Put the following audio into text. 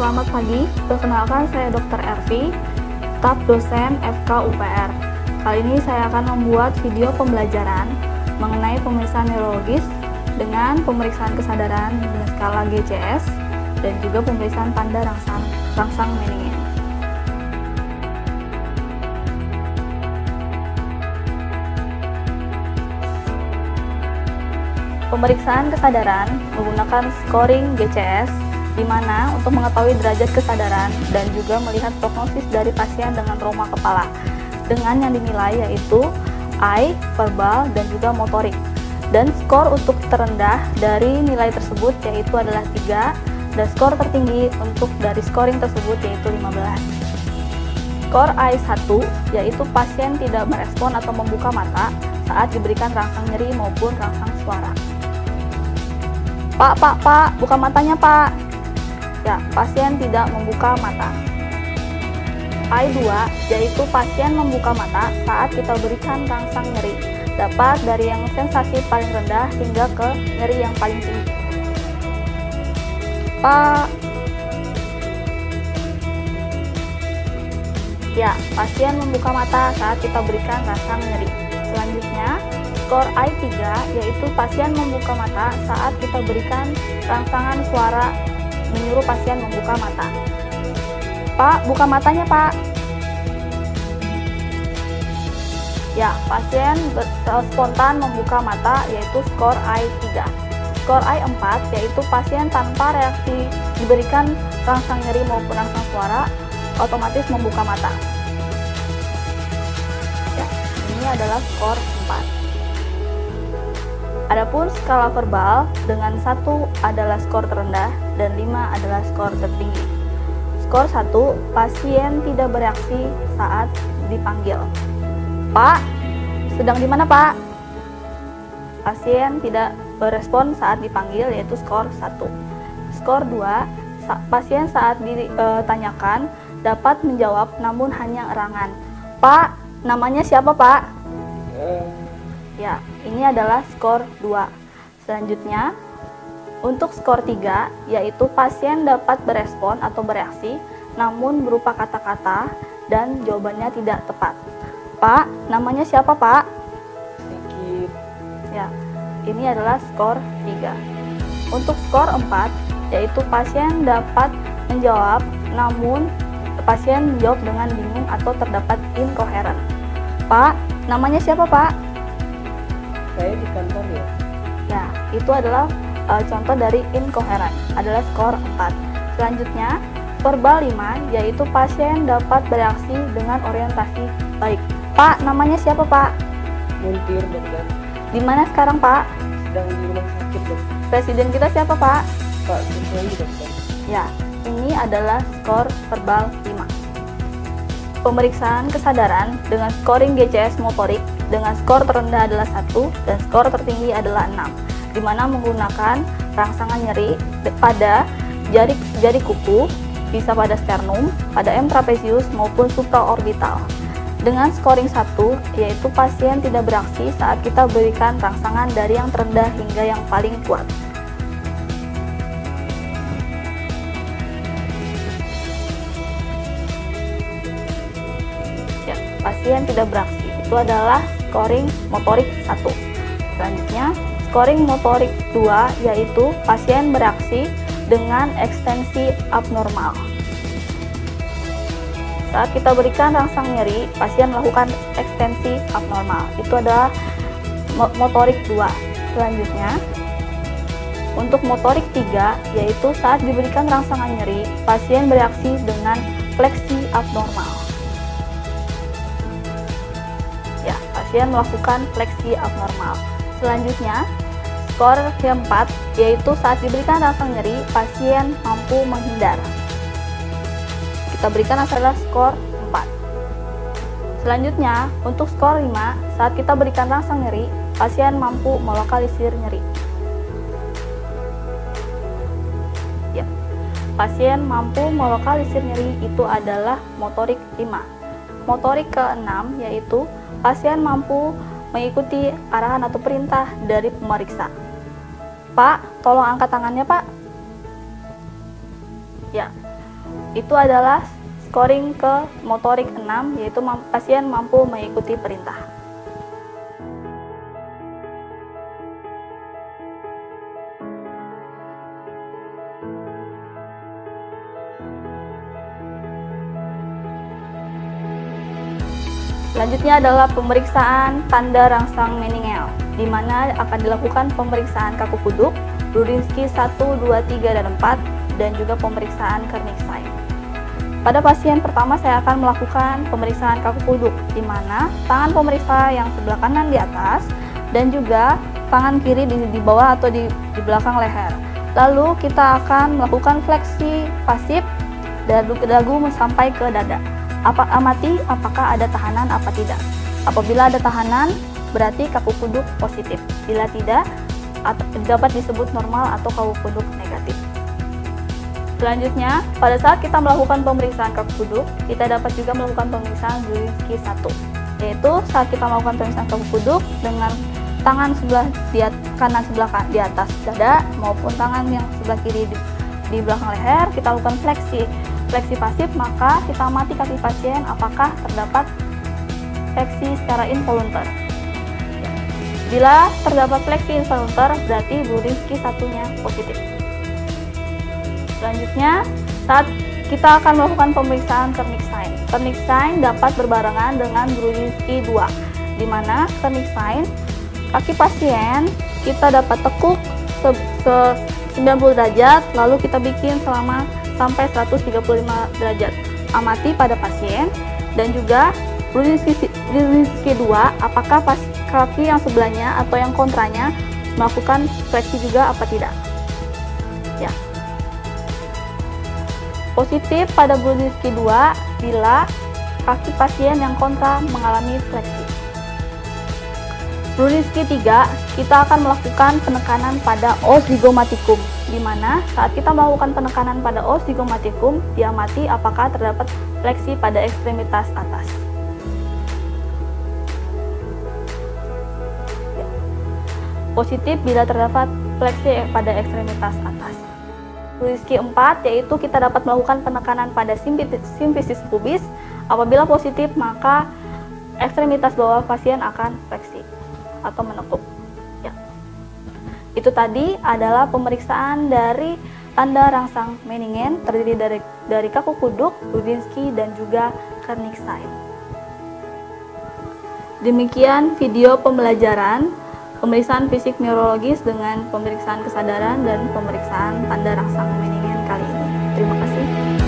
Selamat pagi, perkenalkan saya Dr. Ervi, staf dosen FK UPR. Kali ini saya akan membuat video pembelajaran mengenai pemeriksaan neurologis dengan pemeriksaan kesadaran dengan skala GCS dan juga pemeriksaan tanda rangsang Meningen. Pemeriksaan kesadaran menggunakan scoring GCS, di mana untuk mengetahui derajat kesadaran dan juga melihat prognosis dari pasien dengan trauma kepala, dengan yang dinilai yaitu eye, verbal, dan juga motorik. Dan skor untuk terendah dari nilai tersebut yaitu adalah 3, dan skor tertinggi untuk dari scoring tersebut yaitu 15. Skor eye 1 yaitu pasien tidak merespon atau membuka mata saat diberikan rangsang nyeri maupun rangsang suara. Pak, buka matanya, Pak. Ya, pasien tidak membuka mata. Eye 2 yaitu pasien membuka mata saat kita berikan rangsang nyeri, dapat dari yang sensasi paling rendah hingga ke nyeri yang paling tinggi. Pak. Ya, pasien membuka mata saat kita berikan rangsang nyeri. Selanjutnya, skor eye 3 yaitu pasien membuka mata saat kita berikan rangsangan suara menyuruh pasien membuka mata. Pak, buka matanya, Pak. Ya, pasien spontan membuka mata yaitu skor eye 3. Skor eye 4 yaitu pasien tanpa reaksi diberikan rangsang nyeri maupun rangsang suara otomatis membuka mata. Ya, ini adalah skor 4. Adapun skala verbal dengan 1 adalah skor terendah dan 5 adalah skor tertinggi. Skor 1, pasien tidak bereaksi saat dipanggil. Pak, sedang di mana, Pak? Pasien tidak berespon saat dipanggil yaitu skor 1. Skor 2, pasien saat ditanyakan dapat menjawab namun hanya erangan. Pak, namanya siapa, Pak? Ya, ini adalah skor 2. Selanjutnya, untuk skor 3, yaitu pasien dapat berespon atau bereaksi, namun berupa kata-kata dan jawabannya tidak tepat. Pak, namanya siapa, Pak? Sedikit. Ya, ini adalah skor 3. Untuk skor 4, yaitu pasien dapat menjawab, namun pasien menjawab dengan bingung atau terdapat incoherent. Pak, namanya siapa, Pak? Saya di kantor ya. Ya, itu adalah contoh dari incoherent, adalah skor 4. Selanjutnya, verbal 5, yaitu pasien dapat bereaksi dengan orientasi baik. Pak, namanya siapa, Pak? Muntir, dokter. Di mana sekarang, Pak? Sedang di rumah sakit, dokter. Presiden kita siapa, Pak? Pak Jokowi, dokter. Ya, ini adalah skor verbal 5. Pemeriksaan kesadaran dengan scoring GCS motorik dengan skor terendah adalah 1 dan skor tertinggi adalah 6, di mana menggunakan rangsangan nyeri pada jari kuku, bisa pada sternum, pada M trapezius maupun supraorbital. Dengan scoring 1, yaitu pasien tidak bereaksi saat kita berikan rangsangan dari yang terendah hingga yang paling kuat. Ya, pasien tidak bereaksi itu adalah scoring motorik 1. Selanjutnya, scoring motorik 2 yaitu pasien bereaksi dengan ekstensi abnormal. Saat kita berikan rangsang nyeri, pasien melakukan ekstensi abnormal. Itu adalah motorik 2. Selanjutnya, untuk motorik 3 yaitu saat diberikan rangsangan nyeri, pasien bereaksi dengan fleksi abnormal. Ya, pasien melakukan fleksi abnormal. Selanjutnya, skor keempat yaitu saat diberikan rangsang nyeri, pasien mampu menghindar. Kita berikan adalah skor 4. Selanjutnya, untuk skor 5, saat kita berikan rangsang nyeri, pasien mampu melokalisir nyeri. Ya, pasien mampu melokalisir nyeri itu adalah motorik 5. Motorik ke-6 yaitu pasien mampu mengikuti arahan atau perintah dari pemeriksa. Pak, tolong angkat tangannya, Pak. Ya, itu adalah scoring ke motorik 6, yaitu pasien mampu mengikuti perintah. Selanjutnya adalah pemeriksaan tanda rangsang meningel, di mana akan dilakukan pemeriksaan kaku kuduk, Brudzinski 1, 2, 3, dan 4, dan juga pemeriksaan Kernicks-Zain. Pada pasien pertama saya akan melakukan pemeriksaan kaku kuduk, di mana tangan pemeriksa yang sebelah kanan di atas, dan juga tangan kiri di bawah atau di belakang leher. Lalu kita akan melakukan fleksi pasif dagu sampai ke dada. Amati apakah ada tahanan apa tidak. Apabila ada tahanan, berarti kaku kuduk positif. Bila tidak, dapat disebut normal atau kaku kuduk negatif. Selanjutnya, pada saat kita melakukan pemeriksaan kaku kuduk, kita dapat juga melakukan pemeriksaan Brudzinski 1, yaitu saat kita melakukan pemeriksaan kaku kuduk dengan tangan sebelah kanan di atas dada maupun tangan yang sebelah kiri di belakang leher, kita lakukan fleksi pasif, maka kita amati kaki pasien apakah terdapat fleksi secara involunter. Bila terdapat fleksi involunter, berarti Brudzinski 1-nya positif. Selanjutnya, saat kita akan melakukan pemeriksaan Kernicks-Zain. Kernicks-Zain dapat berbarengan dengan Brudzinski 2, di mana Kernicks-Zain kaki pasien kita dapat tekuk 90 derajat, lalu kita bikin selama sampai 135 derajat. Amati pada pasien, dan juga Brudzinski 2, apakah kaki yang sebelahnya atau yang kontranya melakukan fleksi juga apa tidak. Ya. Positif pada Brudzinski 2 bila kaki pasien yang kontra mengalami fleksi. Brudzinski 3, kita akan melakukan penekanan pada os zygomatikum, di mana saat kita melakukan penekanan pada os zygomatikum, diamati apakah terdapat fleksi pada ekstremitas atas. Positif bila terdapat fleksi pada ekstremitas atas. Brudzinski 4, yaitu kita dapat melakukan penekanan pada simfisis pubis. Apabila positif, maka ekstremitas bawah pasien akan fleksi atau menekuk. Ya. Itu tadi adalah pemeriksaan dari tanda rangsang meningen, terdiri dari kaku kuduk, Brudzinski, dan juga Kernicks-Zain. Demikian video pembelajaran pemeriksaan fisik neurologis dengan pemeriksaan kesadaran dan pemeriksaan tanda rangsang meningen kali ini. Terima kasih.